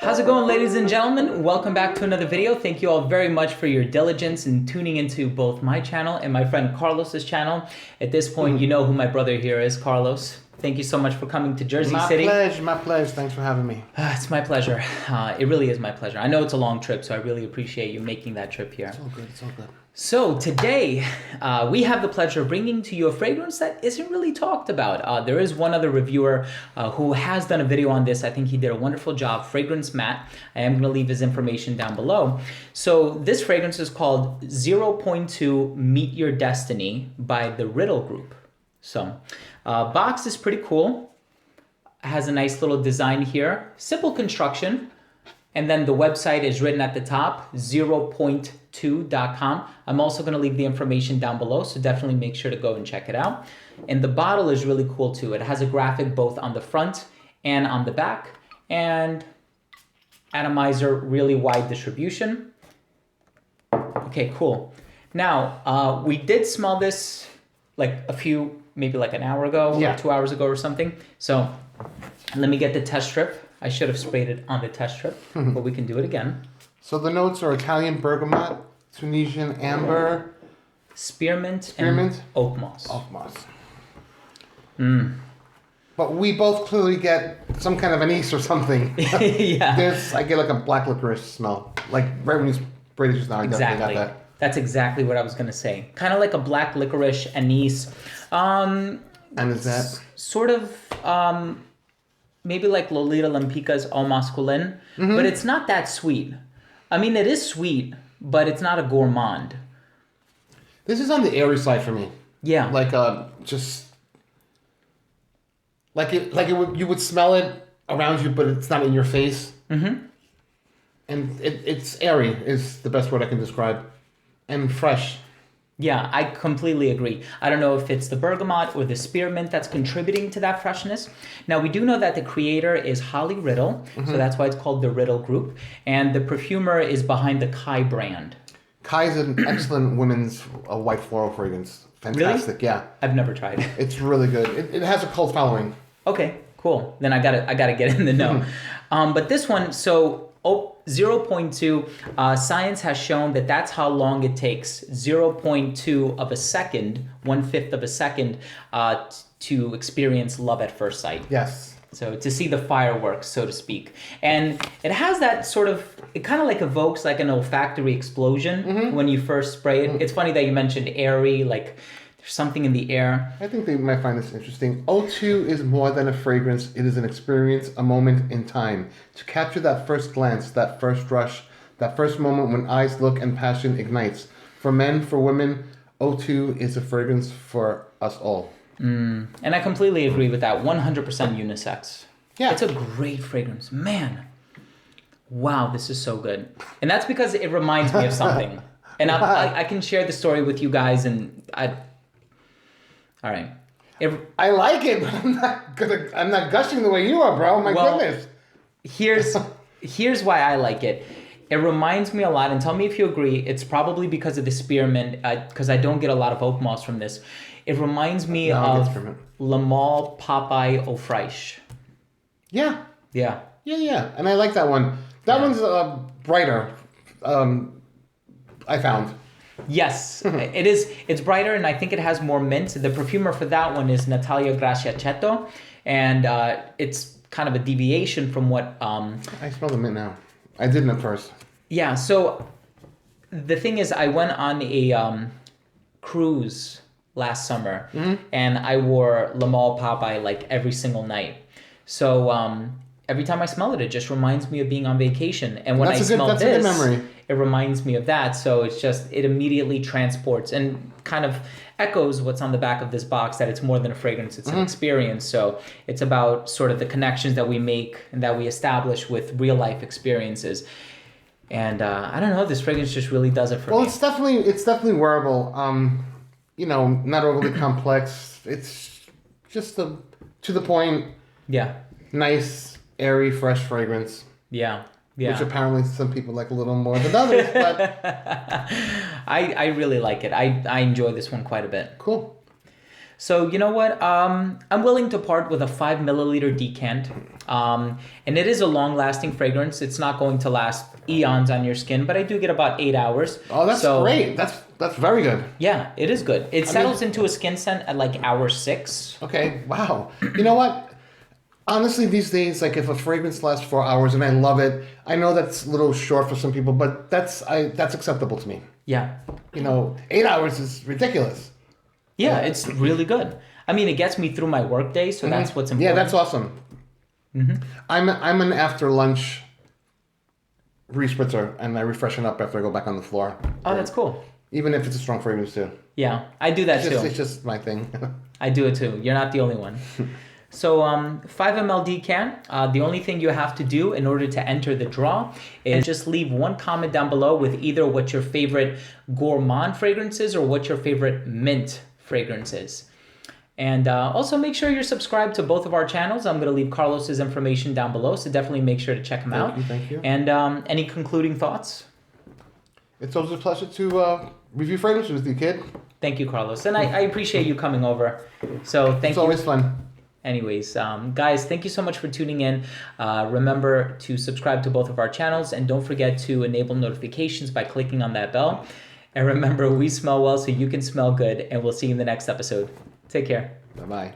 How's it going, ladies and gentlemen? Welcome back to another video. Thank you all very much for your diligence in tuning into both my channel and my friend Carlos's channel. At this point, you know who my brother here is, Carlos. Thank you so much for coming to Jersey City. My pleasure. Thanks for having me. It's my pleasure. It really is my pleasure. I know it's a long trip, so I really appreciate you making that trip here. It's all good. It's all good. So today, we have the pleasure of bringing to you a fragrance that isn't really talked about. There is one other reviewer who has done a video on this. I think he did a wonderful job, Fragrance Matt. I am going to leave his information down below. So this fragrance is called 0.2 Meet Your Destiny by the Riddel group. So box is pretty cool. It has a nice little design here. Simple construction. And then the website is written at the top, 0.2.com. I'm also going to leave the information down below, so definitely make sure to go and check it out. And the bottle is really cool too. It has a graphic both on the front and on the back. And atomizer, really wide distribution. Okay, cool. Now, we did smell this like maybe like an hour ago or 2 hours ago or something. So let me get the test strip. I should have sprayed it on the test strip, but we can do it again. So the notes are Italian bergamot, Tunisian amber, spearmint, and oak moss. Oak moss. But we both clearly get some kind of anise or something. Yeah. I get like a black licorice smell. Like right when you sprayed it just now, I definitely got that. That's exactly what I was going to say. Kind of like a black licorice anise. And is that? Sort of... maybe like Lolita Lampica's Au Masculin, but it's not that sweet. I mean, it is sweet, but it's not a gourmand. This is on the airy side for me. Yeah. Like you would smell it around you, but it's not in your face. And it's airy is the best word I can describe, and fresh. Yeah, I completely agree. I don't know if it's the bergamot or the spearmint that's contributing to that freshness. Now, we do know that the creator is Holly Riddel, so that's why it's called the Riddel Group, and the perfumer is behind the Kai brand. Kai is an excellent women's white floral fragrance. Fantastic, really? Yeah. I've never tried it. It's really good. It has a cult following. Okay, cool. Then I gotta get in the know. But this one, 0.2, science has shown that that's how long it takes, 0.2 of a second, 1/5 of a second, to experience love at first sight. Yes. So to see the fireworks, so to speak. And it has that sort of, it kind of like evokes like an olfactory explosion when you first spray it. It's funny that you mentioned airy, like there's something in the air. I think they might find this interesting. O2 is more than a fragrance. It is an experience, a moment in time. To capture that first glance, that first rush, that first moment when eyes look and passion ignites. For men, for women, O2 is a fragrance for us all. And I completely agree with that. 100% unisex. Yeah. It's a great fragrance. Man. Wow, this is so good. And that's because it reminds me of something. And I can share the story with you guys and all right. I like it, but I'm not gushing the way you are, bro. My goodness. Here's why I like it. It reminds me a lot, and tell me if you agree. It's probably because of the spearmint, because I don't get a lot of oak moss from this. It reminds me of Le Male Popeye Au Fraiche. Yeah. Yeah. Yeah. And I like that one. That one's brighter. I found. Yes, it is. It's brighter, and I think it has more mint. The perfumer for that one is Natalia Graciaceto, and it's kind of a deviation from what... I smell the mint now. I didn't at first. Yeah, so the thing is, I went on a cruise last summer, and I wore Le Male Popeye like every single night. So every time I smell it, it just reminds me of being on vacation. And when I smell this, a good memory. It reminds me of that. So it's just, it immediately transports and kind of echoes what's on the back of this box, that it's more than a fragrance, it's an experience. So it's about sort of the connections that we make and that we establish with real life experiences. And I don't know, this fragrance just really does it for me. Well, it's definitely wearable. Not overly complex. It's just to the point. Yeah. Nice, airy, fresh fragrance. Yeah. Yeah. Which apparently some people like a little more than others, but I really like it. I enjoy this one quite a bit. Cool. So you know what? I'm willing to part with a 5 milliliter decant. And it is a long-lasting fragrance. It's not going to last eons on your skin, but I do get about 8 hours. Oh, that's great. That's very good. Yeah, it is good. It settles into a skin scent at like hour 6. Okay, wow. You know what? Honestly, these days, like if a fragrance lasts 4 hours and I love it, I know that's a little short for some people, but that's acceptable to me. Yeah. 8 hours is ridiculous. Yeah, it's really good. I mean, it gets me through my workday, so that's what's important. Yeah, that's awesome. I'm an after lunch respritzer, and I refreshen up after I go back on the floor. Oh, that's cool. Even if it's a strong fragrance too. Yeah, I do that too. It's just my thing. I do it too. You're not the only one. So 5 ml decant, the only thing you have to do in order to enter the draw is just leave one comment down below with either what your favorite gourmand fragrance is or what your favorite mint fragrance is. And also make sure you're subscribed to both of our channels. I'm going to leave Carlos's information down below, so definitely make sure to check him out. Thank you. And any concluding thoughts? It's always a pleasure to review fragrances with you, kid. Thank you, Carlos. And I appreciate you coming over. So thank you. It's always fun. Anyways, guys, thank you so much for tuning in. Remember to subscribe to both of our channels, and don't forget to enable notifications by clicking on that bell. And remember, we smell well so you can smell good, and we'll see you in the next episode. Take care. Bye-bye.